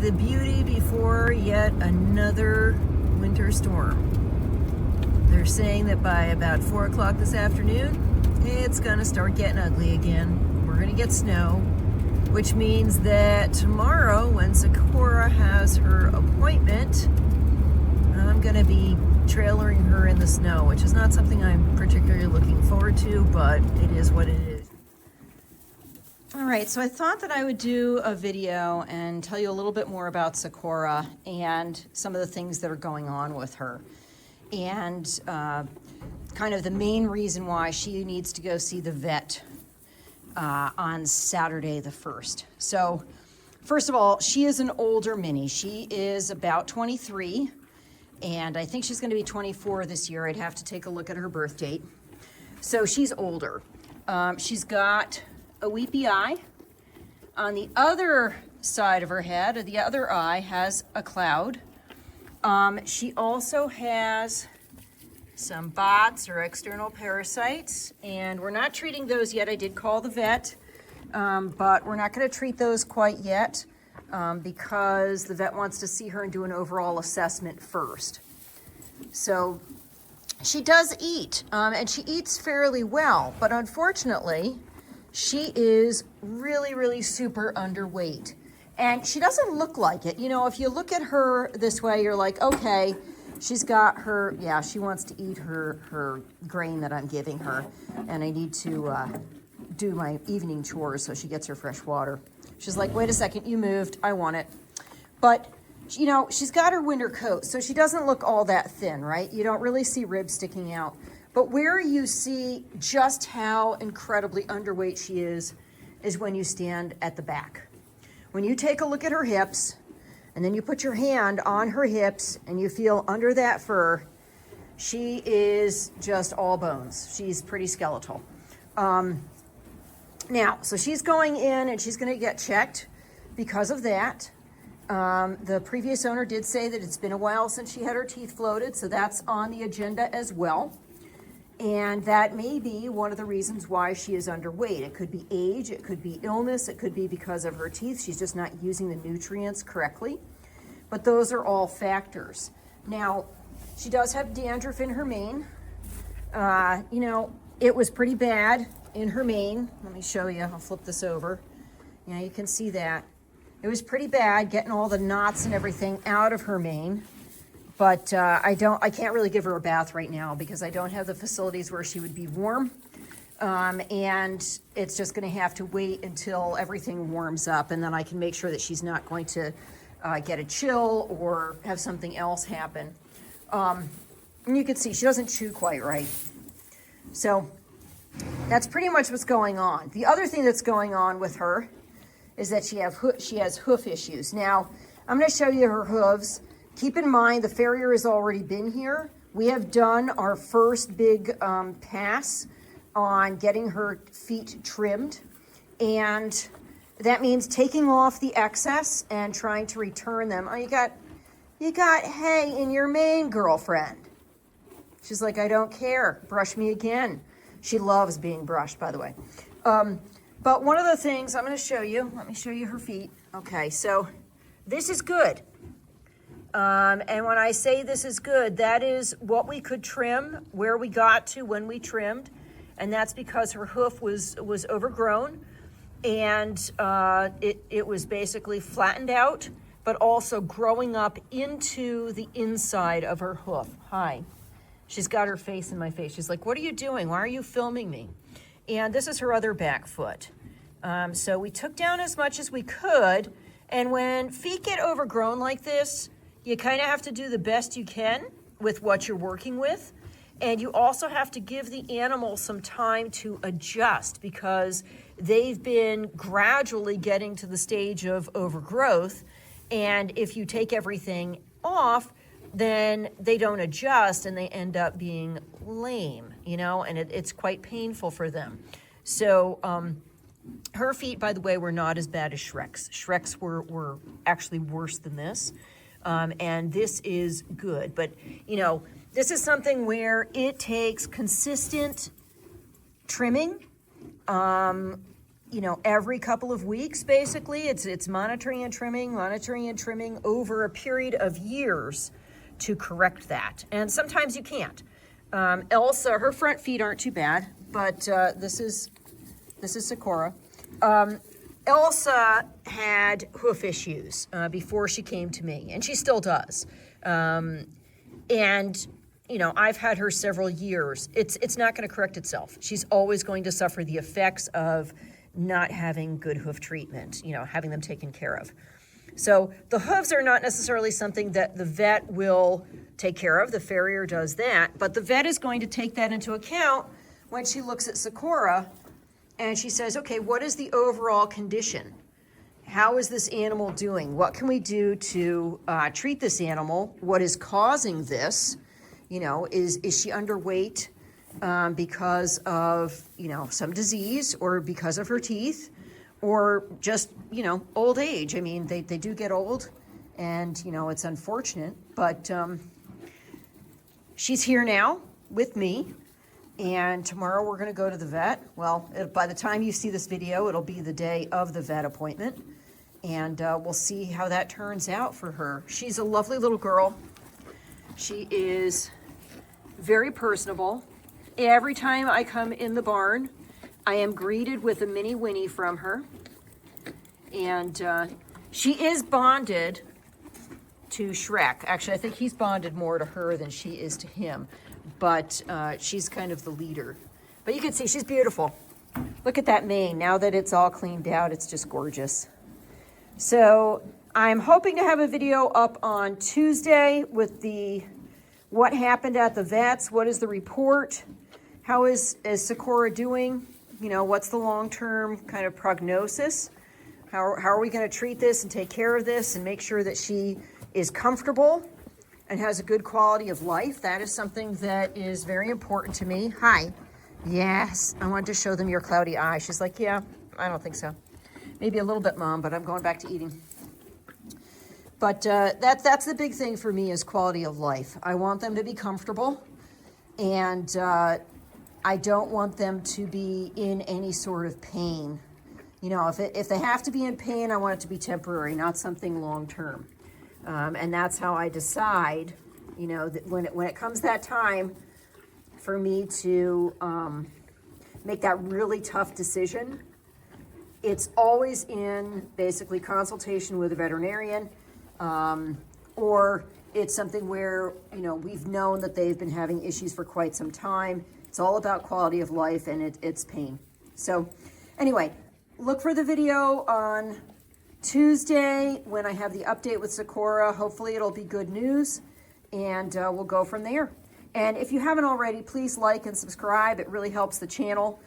the beauty before yet another winter storm. They're saying that by about 4 o'clock this afternoon, it's gonna start getting ugly again. We're gonna get snow, which means that tomorrow when Secora has her appointment, I'm gonna be trailering her in the snow, which is not something I'm particularly looking forward to, but it is what it is. All right, so I thought that I would do a video and tell you a little bit more about Secora and some of the things that are going on with her. And kind of the main reason why she needs to go see the vet on Saturday the 1st. So first of all, she is an older mini. She is about 23, and I think she's going to be 24 this year. I'd have to take a look at her birth date. So she's older. She's got a weepy eye. On the other side of her head, or the other eye, has a cloud. She also has some bots or external parasites, and we're not treating those yet. I did call the vet, but we're not going to treat those quite yet because the vet wants to see her and do an overall assessment first. So she does eat, and she eats fairly well, but unfortunately, she is really, really super underweight. And she doesn't look like it. You know, if you look at her this way, you're like, okay, she's got her, yeah, she wants to eat her grain that I'm giving her. And I need to do my evening chores so she gets her fresh water. She's like, wait a second, you moved, I want it. But, you know, she's got her winter coat, so she doesn't look all that thin, right? You don't really see ribs sticking out. But where you see just how incredibly underweight she is when you stand at the back. When you take a look at her hips, and then you put your hand on her hips and you feel under that fur, she is just all bones. She's pretty skeletal. Now, so she's going in and she's going to get checked because of that. The previous owner did say that it's been a while since she had her teeth floated, so that's on the agenda as well. And that may be one of the reasons why she is underweight. It could be age, it could be illness, it could be because of her teeth. She's just not using the nutrients correctly. But those are all factors. Now, she does have dandruff in her mane. You know, it was pretty bad in her mane. Let me show you. I'll flip this over. Yeah, you can see that. It was pretty bad getting all the knots and everything out of her mane. But I can't really give her a bath right now because I don't have the facilities where she would be warm. And it's just going to have to wait until everything warms up, and then I can make sure that she's not going to get a chill or have something else happen. And you can see she doesn't chew quite right. So that's pretty much what's going on. The other thing that's going on with her is that she has hoof issues. Now, I'm going to show you her hooves. Keep in mind, the farrier has already been here. We have done our first big pass on getting her feet trimmed. And that means taking off the excess and trying to return them. Oh, you got hay in your mane, girlfriend. She's like, I don't care. Brush me again. She loves being brushed, by the way. But one of the things I'm going to show you, let me show you her feet. Okay, so this is good. And when I say this is good, that is what we could trim, where we got to when we trimmed. And that's because her hoof was overgrown, and it was basically flattened out, but also growing up into the inside of her hoof. Hi. She's got her face in my face. She's like, what are you doing? Why are you filming me? And this is her other back foot. So we took down as much as we could. And when feet get overgrown like this, you kind of have to do the best you can with what you're working with. And you also have to give the animal some time to adjust because they've been gradually getting to the stage of overgrowth. And if you take everything off, then they don't adjust and they end up being lame, you know, and it's quite painful for them. So her feet, by the way, were not as bad as Shrek's. Shrek's were actually worse than this. And this is good. But, you know, this is something where it takes consistent trimming, you know, every couple of weeks, basically. It's monitoring and trimming over a period of years to correct that. And sometimes you can't. Elsa, her front feet aren't too bad, but this is Secora. Elsa had hoof issues before she came to me, and she still does. And you know, I've had her several years. It's not going to correct itself. She's always going to suffer the effects of not having good hoof treatment, you know, having them taken care of. So the hooves are not necessarily something that the vet will take care of. The farrier does that, but the vet is going to take that into account when she looks at Secora and she says, okay, what is the overall condition? How is this animal doing? What can we do to treat this animal? What is causing this? You know, is she underweight because of, you know, some disease or because of her teeth or just, you know, old age? I mean, they do get old and, you know, it's unfortunate, but she's here now with me and tomorrow we're going to go to the vet. Well, by the time you see this video, it'll be the day of the vet appointment and we'll see how that turns out for her. She's a lovely little girl. She is very personable. Every time I come in the barn, I am greeted with a mini Winnie from her. And she is bonded to Shrek. Actually, I think he's bonded more to her than she is to him. But she's kind of the leader. But you can see she's beautiful. Look at that mane. Now that it's all cleaned out, it's just gorgeous. So I'm hoping to have a video up on Tuesday with the what happened at the vets, what is the report, how is Secora doing, you know, what's the long-term kind of prognosis, how are we going to treat this and take care of this and make sure that she is comfortable and has a good quality of life. That is something that is very important to me. Hi. Yes, I wanted to show them your cloudy eye. She's like, yeah, I don't think so. Maybe a little bit, Mom, but I'm going back to eating. But that's the big thing for me is quality of life. I want them to be comfortable, and I don't want them to be in any sort of pain. You know, if they have to be in pain, I want it to be temporary, not something long-term. And that's how I decide, you know, that when it comes that time for me to make that really tough decision, it's always in basically consultation with a veterinarian. Or it's something where, you know, we've known that they've been having issues for quite some time. It's all about quality of life and it's pain. So anyway, look for the video on Tuesday when I have the update with Secora. Hopefully it'll be good news and we'll go from there. And if you haven't already, please like and subscribe. It really helps the channel.